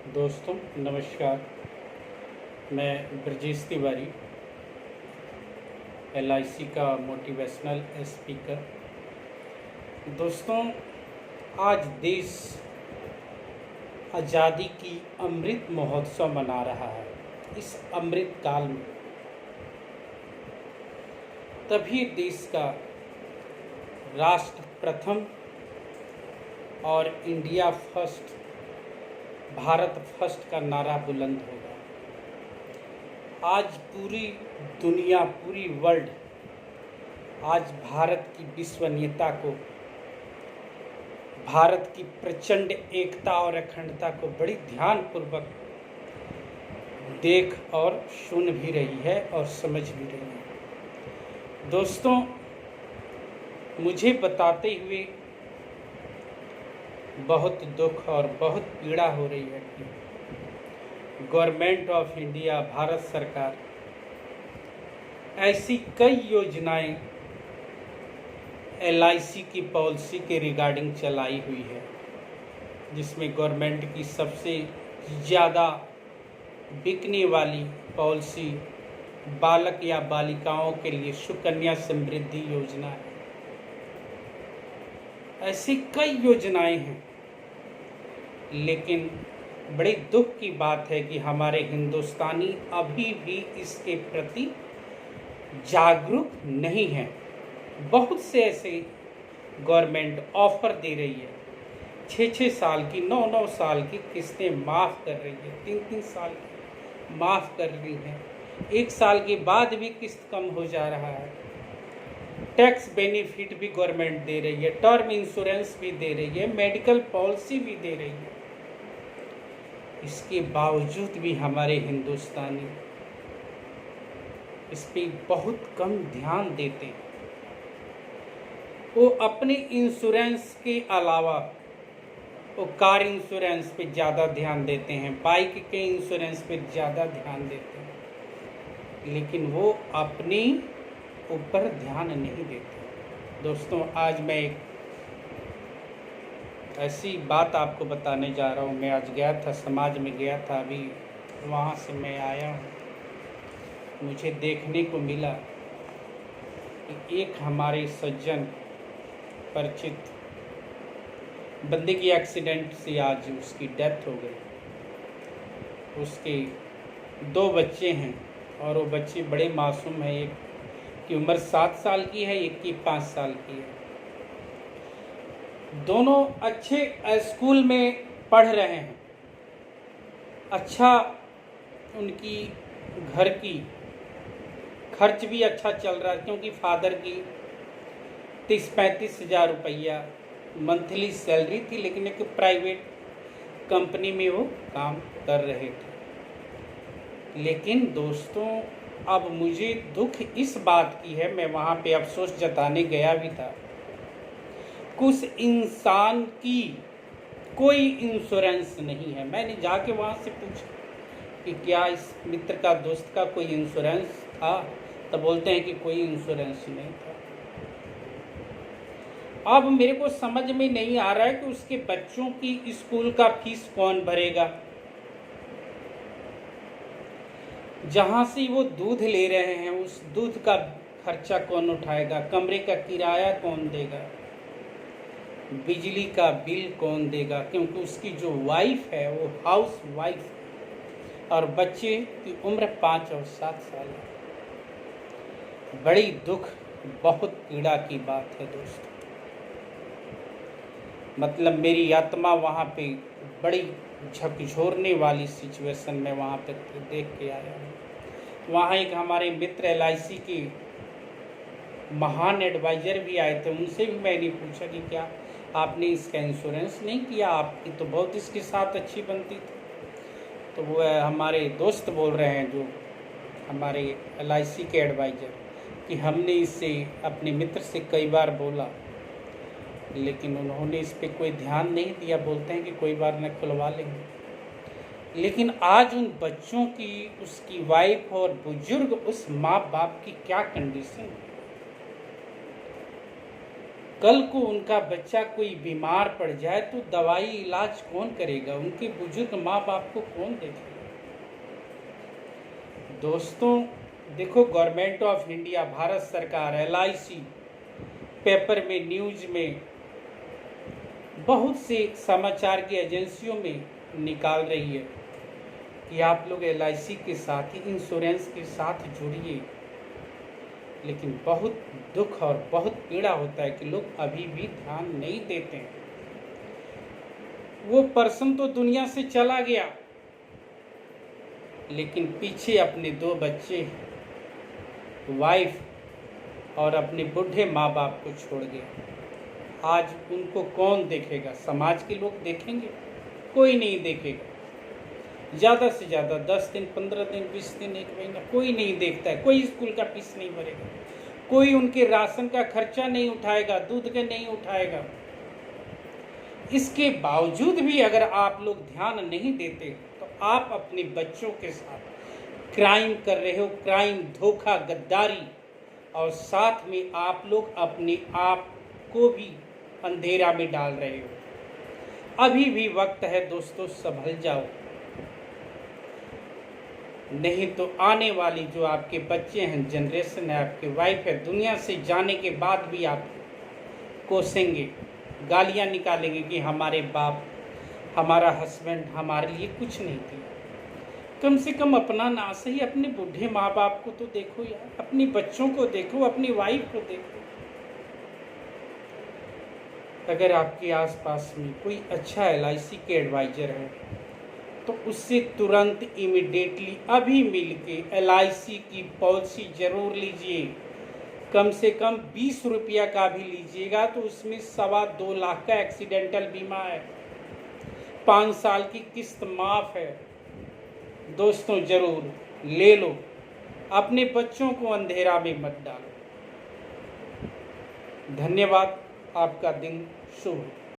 दोस्तों नमस्कार। मैं ब्रजेश तिवारी, LIC का मोटिवेशनल स्पीकर। दोस्तों, आज देश आज़ादी की अमृत महोत्सव मना रहा है। इस अमृत काल में तभी देश का राष्ट्र प्रथम और इंडिया फर्स्ट, भारत फर्स्ट का नारा बुलंद होगा। आज पूरी दुनिया, पूरी वर्ल्ड आज भारत की विश्वसनीयता को, भारत की प्रचंड एकता और अखंडता को बड़ी ध्यानपूर्वक देख और सुन भी रही है और समझ भी रही है। दोस्तों, मुझे बताते हुए बहुत दुख और बहुत पीड़ा हो रही है कि गवर्नमेंट ऑफ इंडिया, भारत सरकार ऐसी कई योजनाएं LIC की पॉलिसी के रिगार्डिंग चलाई हुई है, जिसमें गवर्नमेंट की सबसे ज़्यादा बिकने वाली पॉलिसी बालक या बालिकाओं के लिए सुकन्या समृद्धि योजना है। ऐसी कई योजनाएं हैं, लेकिन बड़े दुख की बात है कि हमारे हिंदुस्तानी अभी भी इसके प्रति जागरूक नहीं हैं। बहुत से ऐसे गवर्नमेंट ऑफर दे रही है, 6-6 साल की, 9-9 साल की किस्तें माफ़ कर रही है, 3-3 साल की माफ़ कर रही है, 1 साल के बाद भी किस्त कम हो जा रहा है। टैक्स बेनिफिट भी गवर्नमेंट दे रही है, टर्म इंश्योरेंस भी दे रही है, मेडिकल पॉलिसी भी दे रही है। इसके बावजूद भी हमारे हिंदुस्तानी इस पे बहुत कम ध्यान देते हैं। वो अपने इंश्योरेंस के अलावा वो कार इंश्योरेंस पे ज़्यादा ध्यान देते हैं, बाइक के इंश्योरेंस पे ज़्यादा ध्यान देते हैं, लेकिन वो अपने ऊपर ध्यान नहीं देते। दोस्तों, आज मैं एक ऐसी बात आपको बताने जा रहा हूँ। मैं आज गया था, समाज में गया था, अभी वहाँ से मैं आया हूँ। मुझे देखने को मिला कि एक हमारे सज्जन परिचित बंदे की एक्सीडेंट से आज उसकी डेथ हो गई। उसके 2 बच्चे हैं और वो बच्चे बड़े मासूम हैं। एक की उम्र 7 साल की है, एक की 5 साल की है। दोनों अच्छे स्कूल में पढ़ रहे हैं। अच्छा, उनकी घर की खर्च भी अच्छा चल रहा है, क्योंकि फादर की 30-35 हज़ार रुपया मंथली सैलरी थी, लेकिन एक प्राइवेट कंपनी में वो काम कर रहे थे। लेकिन दोस्तों, अब मुझे दुख इस बात की है, मैं वहाँ पे अफसोस जताने गया भी था, कुछ इंसान की कोई इंश्योरेंस नहीं है। मैंने जाके वहाँ से पूछा कि क्या इस मित्र का, दोस्त का कोई इंश्योरेंस था, तो बोलते हैं कि कोई इंश्योरेंस नहीं था। अब मेरे को समझ में नहीं आ रहा है कि उसके बच्चों की स्कूल का फीस कौन भरेगा, जहाँ से वो दूध ले रहे हैं उस दूध का खर्चा कौन उठाएगा, कमरे का किराया कौन देगा, बिजली का बिल कौन देगा, क्योंकि उसकी जो वाइफ है वो हाउस वाइफ है और बच्चे की उम्र 5 और 7 साल है। बड़ी दुख, बहुत पीड़ा की बात है दोस्तों। मतलब मेरी आत्मा वहाँ पे बड़ी झकझोरने वाली सिचुएशन में वहाँ पे देख के आया हूँ। वहाँ एक हमारे मित्र LIC के महान एडवाइज़र भी आए थे, उनसे भी मैंने पूछा कि क्या आपने इसका इंश्योरेंस नहीं किया, आपकी तो बहुत इसके साथ अच्छी बनती थी। तो वो हमारे दोस्त बोल रहे हैं, जो हमारे LIC के एडवाइज़र, कि हमने इससे अपने मित्र से कई बार बोला, लेकिन उन्होंने इस पे कोई ध्यान नहीं दिया। बोलते हैं कि कोई बार न खुलवा लेंगे। लेकिन आज उन बच्चों की, उसकी वाइफ और बुजुर्ग उस माँ बाप की क्या कंडीशन है। कल को उनका बच्चा कोई बीमार पड़ जाए तो दवाई इलाज कौन करेगा? उनके बुजुर्ग माँ बाप को कौन देखेगा? दोस्तों देखो, गवर्नमेंट ऑफ इंडिया, भारत सरकार, LIC पेपर में, न्यूज में, बहुत से समाचार की एजेंसियों में निकाल रही है कि आप लोग LIC के साथ ही, इंश्योरेंस के साथ जुड़िए। लेकिन बहुत दुख और बहुत पीड़ा होता है कि लोग अभी भी ध्यान नहीं देते हैं। वो पर्सन तो दुनिया से चला गया, लेकिन पीछे अपने 2 बच्चे, वाइफ और अपने बूढ़े माँ बाप को छोड़ गया। आज उनको कौन देखेगा? समाज के लोग देखेंगे? कोई नहीं देखेगा। ज़्यादा से ज़्यादा 10 दिन, 15 दिन, 20 दिन, 1 महीना, कोई नहीं देखता है। कोई स्कूल का फीस नहीं भरेगा, कोई उनके राशन का खर्चा नहीं उठाएगा, दूध का नहीं उठाएगा। इसके बावजूद भी अगर आप लोग ध्यान नहीं देते तो आप अपने बच्चों के साथ क्राइम कर रहे हो, क्राइम, धोखा, गद्दारी, और साथ में आप लोग अपने आप को भी अंधेरा में डाल रहे हो। अभी भी वक्त है दोस्तों, संभल जाओ, नहीं तो आने वाली जो आपके बच्चे हैं, जनरेशन है, आपकी वाइफ है, दुनिया से जाने के बाद भी आप कोसेंगे, गालियां निकालेंगे कि हमारे बाप, हमारा हस्बैंड हमारे लिए कुछ नहीं किया। कम से कम अपना ना सही अपने बूढ़े माँ बाप को तो देखो यार, अपने बच्चों को देखो, अपनी वाइफ को देखो। अगर आपके आसपास में कोई अच्छा LIC के एडवाइजर है तो उससे तुरंत, इमीडिएटली, अभी मिलके LIC की पॉलिसी जरूर लीजिए। कम से कम 20 रुपया का भी लीजिएगा तो उसमें 2.25 लाख का एक्सीडेंटल बीमा है, 5 साल की किस्त माफ है। दोस्तों जरूर ले लो, अपने बच्चों को अंधेरा में मत डालो। धन्यवाद, आपका दिन शुभ हो।